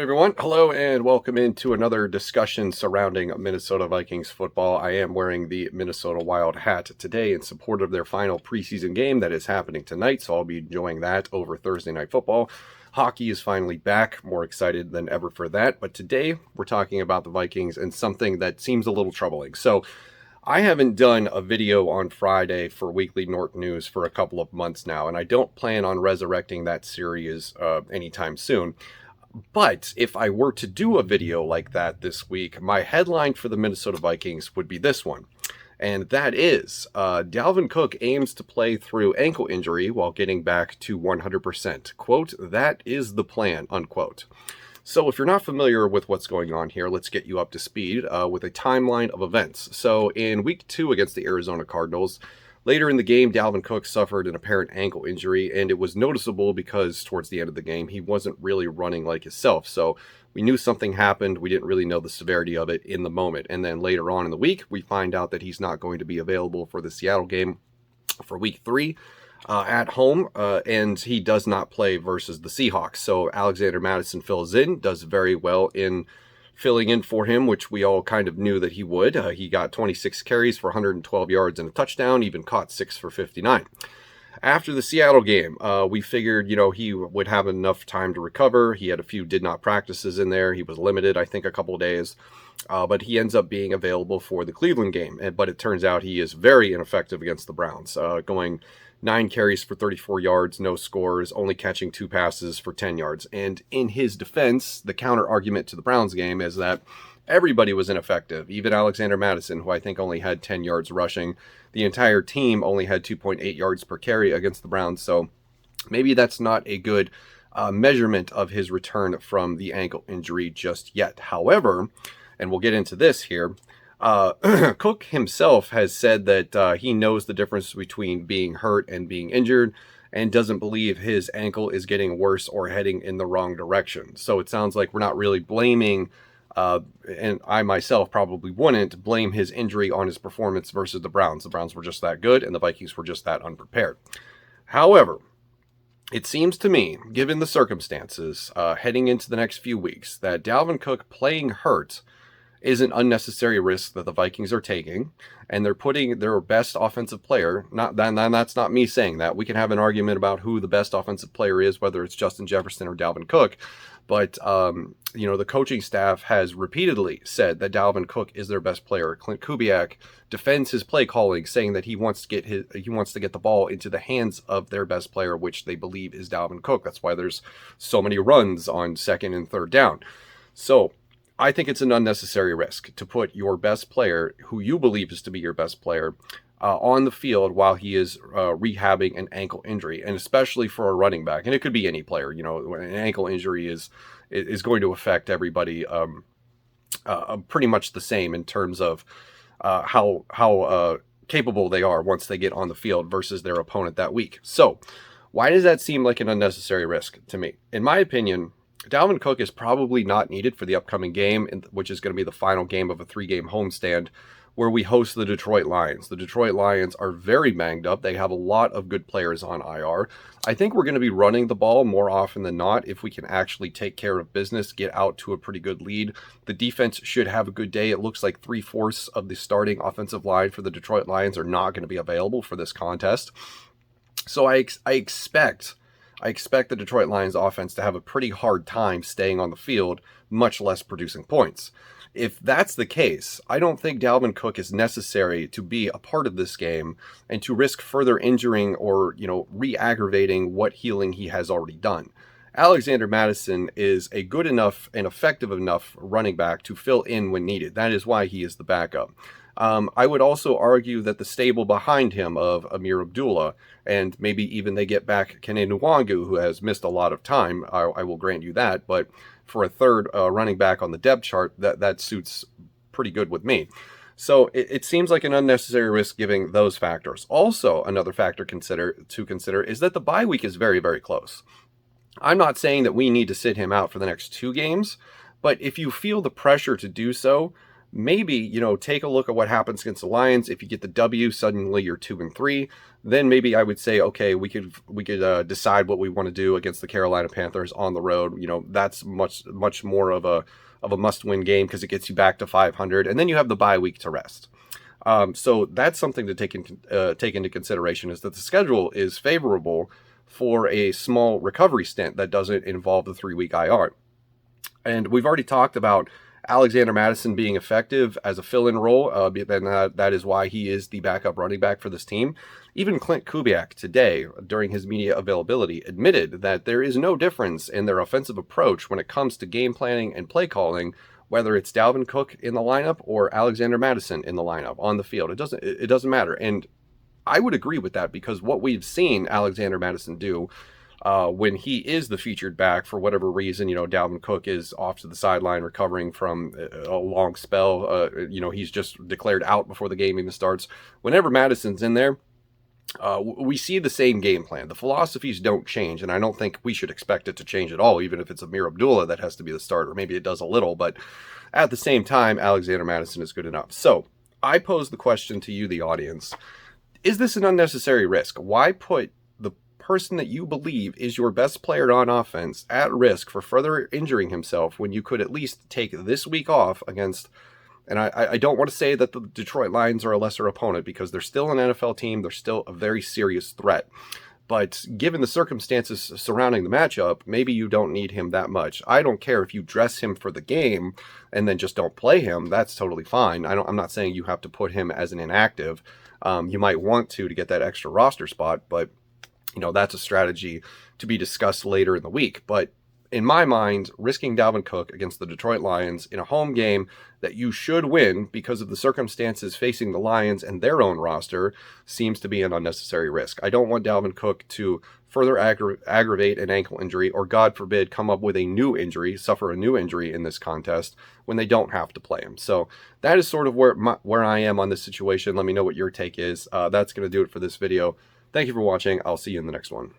everyone. Hello and welcome into another discussion surrounding Minnesota Vikings football. I am wearing the Minnesota Wild hat today in support of their final preseason game that is happening tonight, so I'll be enjoying that over Thursday Night Football. Hockey is finally back, more excited than ever for that, but today we're talking about the Vikings and something that seems a little troubling. So I haven't done a video on Friday for Weekly Norton News for a couple of months now, and I don't plan on resurrecting that series anytime soon. But if I were to do a video like that this week, my headline for the Minnesota Vikings would be this one. And that is, Dalvin Cook aims to play through ankle injury while getting back to 100%. Quote, that is the plan, unquote. So if you're not familiar with what's going on here, let's get you up to speed with a timeline of events. So in week 2 against the Arizona Cardinals, later in the game, Dalvin Cook suffered an apparent ankle injury, and it was noticeable because towards the end of the game, he wasn't really running like himself. So we knew something happened. We didn't really know the severity of it in the moment. And then later on in the week, we find out that he's not going to be available for the Seattle game for week 3 at home, and he does not play versus the Seahawks. So Alexander Mattison fills in, does very well in filling in for him, which we all kind of knew that he would. He got 26 carries for 112 yards and a touchdown, even caught 6 for 59. After the Seattle game, we figured, he would have enough time to recover. He had a few did not practices in there. He was limited, I think, a couple of days. But he ends up being available for the Cleveland game. But it turns out he is very ineffective against the Browns, going 9 carries for 34 yards, no scores, only catching 2 passes for 10 yards. And in his defense, the counter argument to the Browns game is that everybody was ineffective. Even Alexander Mattison, who I think only had 10 yards rushing. The entire team only had 2.8 yards per carry against the Browns. So maybe that's not a good measurement of his return from the ankle injury just yet. However, and we'll get into this here, Cook himself has said that he knows the difference between being hurt and being injured and doesn't believe his ankle is getting worse or heading in the wrong direction. So it sounds like we're not really blaming, and I myself probably wouldn't blame his injury on his performance versus the Browns. The Browns were just that good and the Vikings were just that unprepared. However, it seems to me, given the circumstances heading into the next few weeks, that Dalvin Cook playing hurt is an unnecessary risk that the Vikings are taking, and they're putting their best offensive player, that's not me saying that. We can have an argument about who the best offensive player is, whether it's Justin Jefferson or Dalvin Cook, but the coaching staff has repeatedly said that Dalvin Cook is their best player. Clint Kubiak defends his play calling, saying that he wants to get the ball into the hands of their best player, which they believe is Dalvin Cook. That's why there's so many runs on 2nd and 3rd down. So I think it's an unnecessary risk to put your best player, who you believe is to be your best player, on the field while he is rehabbing an ankle injury, and especially for a running back. And it could be any player. An ankle injury is going to affect everybody pretty much the same in terms of how capable they are once they get on the field versus their opponent that week. So why does that seem like an unnecessary risk to me? In my opinion, Dalvin Cook is probably not needed for the upcoming game, which is going to be the final game of a 3-game homestand where we host the Detroit Lions. The Detroit Lions are very banged up. They have a lot of good players on IR. I think we're going to be running the ball more often than not if we can actually take care of business, get out to a pretty good lead. The defense should have a good day. It looks like 3/4 of the starting offensive line for the Detroit Lions are not going to be available for this contest. So I expect the Detroit Lions offense to have a pretty hard time staying on the field, much less producing points. If that's the case, I don't think Dalvin Cook is necessary to be a part of this game and to risk further injuring or, re-aggravating what healing he has already done. Alexander Mattison is a good enough and effective enough running back to fill in when needed. That is why he is the backup. I would also argue that the stable behind him of Amir Abdullah, and maybe even they get back Kene Nwangu, who has missed a lot of time, I will grant you that, but for a third running back on the depth chart, that suits pretty good with me. So it seems like an unnecessary risk given those factors. Also, another factor to consider is that the bye week is very, very close. I'm not saying that we need to sit him out for the next 2 games, but if you feel the pressure to do so, maybe, take a look at what happens against the Lions. If you get the W, suddenly you're 2-3. Then maybe I would say, okay, we could decide what we want to do against the Carolina Panthers on the road. That's much more of a must-win game because it gets you back to 500, and then you have the bye week to rest. So that's something to take into consideration, is that the schedule is favorable for a small recovery stint that doesn't involve the 3-week IR. And we've already talked about Alexander Mattison being effective as a fill-in role, then that is why he is the backup running back for this team. Even Clint Kubiak today, during his media availability, admitted that there is no difference in their offensive approach when it comes to game planning and play calling, whether it's Dalvin Cook in the lineup or Alexander Mattison in the lineup on the field. It doesn't matter. And I would agree with that, because what we've seen Alexander Mattison do when he is the featured back, for whatever reason, Dalvin Cook is off to the sideline recovering from a long spell. He's just declared out before the game even starts. Whenever Madison's in there, we see the same game plan. The philosophies don't change, and I don't think we should expect it to change at all, even if it's Amir Abdullah that has to be the starter. Maybe it does a little, but at the same time, Alexander Mattison is good enough. So I pose the question to you, the audience. Is this an unnecessary risk? Why put the person that you believe is your best player on offense at risk for further injuring himself when you could at least take this week off against... And I don't want to say that the Detroit Lions are a lesser opponent, because they're still an NFL team. They're still a very serious threat. But given the circumstances surrounding the matchup, maybe you don't need him that much. I don't care if you dress him for the game and then just don't play him. That's totally fine. I'm not saying you have to put him as an inactive. You might want to get that extra roster spot, but that's a strategy to be discussed later in the week. But in my mind, risking Dalvin Cook against the Detroit Lions in a home game that you should win because of the circumstances facing the Lions and their own roster seems to be an unnecessary risk. I don't want Dalvin Cook to further aggravate an ankle injury, or God forbid, come up with a new injury, suffer a new injury in this contest when they don't have to play him. So that is sort of where I am on this situation. Let me know what your take is. That's going to do it for this video. Thank you for watching. I'll see you in the next one.